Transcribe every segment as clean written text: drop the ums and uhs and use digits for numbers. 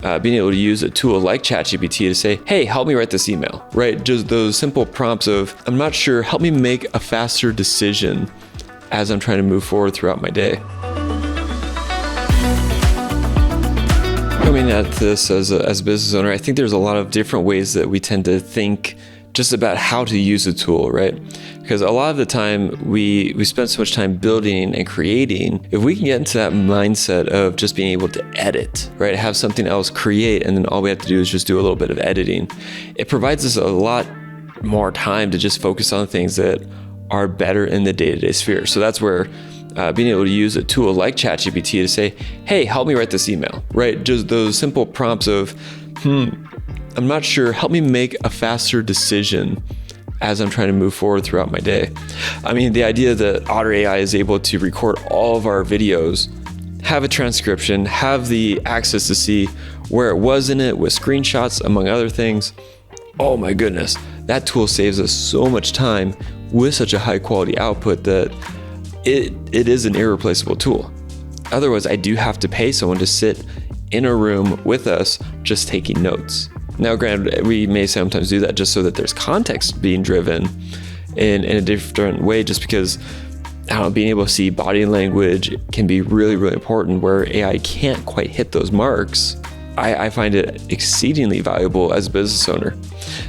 Being able to use a tool like ChatGPT to say, hey, help me write this email, right? Just those simple prompts of, I'm not sure, help me make a faster decision as I'm trying to move forward throughout my day. Coming at this as a business owner, I think there's a lot of different ways that we tend to think just about how to use a tool, right? Because a lot of the time we spend so much time building and creating. If we can get into that mindset of just being able to edit, right? Have something else create, and then all we have to do is just do a little bit of editing. It provides us a lot more time to just focus on things that are better in the day-to-day sphere. So that's where being able to use a tool like ChatGPT to say, hey, help me write this email, right? Just those simple prompts of, I'm not sure, help me make a faster decision as I'm trying to move forward throughout my day. I mean, the idea that Otter AI is able to record all of our videos, have a transcription, have the access to see where it was in it with screenshots, among other things. Oh my goodness, that tool saves us so much time with such a high quality output that it is an irreplaceable tool. Otherwise, I do have to pay someone to sit in a room with us just taking notes. Now, granted, we may sometimes do that just so that there's context being driven in a different way, just because being able to see body language can be really, really important where AI can't quite hit those marks. I find it exceedingly valuable as a business owner.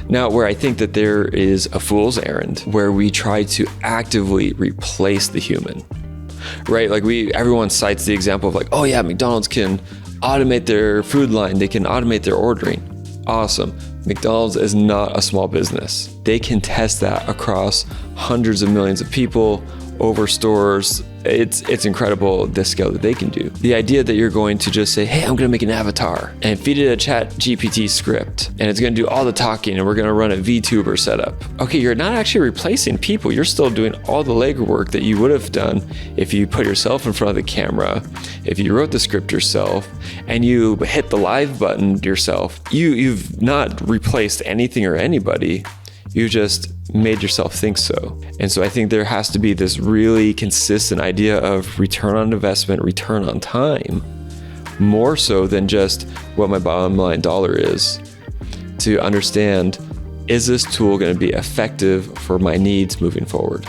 Now, where I think that there is a fool's errand where we try to actively replace the human, right? Like everyone cites the example of like, oh yeah, McDonald's can automate their food line. They can automate their ordering. Awesome. McDonald's is not a small business. They can test that across hundreds of millions of people, over stores. It's incredible the scale that they can do. The idea that you're going to just say, hey, I'm going to make an avatar and feed it a ChatGPT script, and it's going to do all the talking, and we're going to run a VTuber setup. Okay, you're not actually replacing people. You're still doing all the legwork that you would have done if you put yourself in front of the camera, if you wrote the script yourself, and you hit the live button yourself. You've not replaced anything or anybody. You just made yourself think so. And so I think there has to be this really consistent idea of return on investment, return on time, more so than just what my bottom line dollar is, to understand, is this tool going to be effective for my needs moving forward?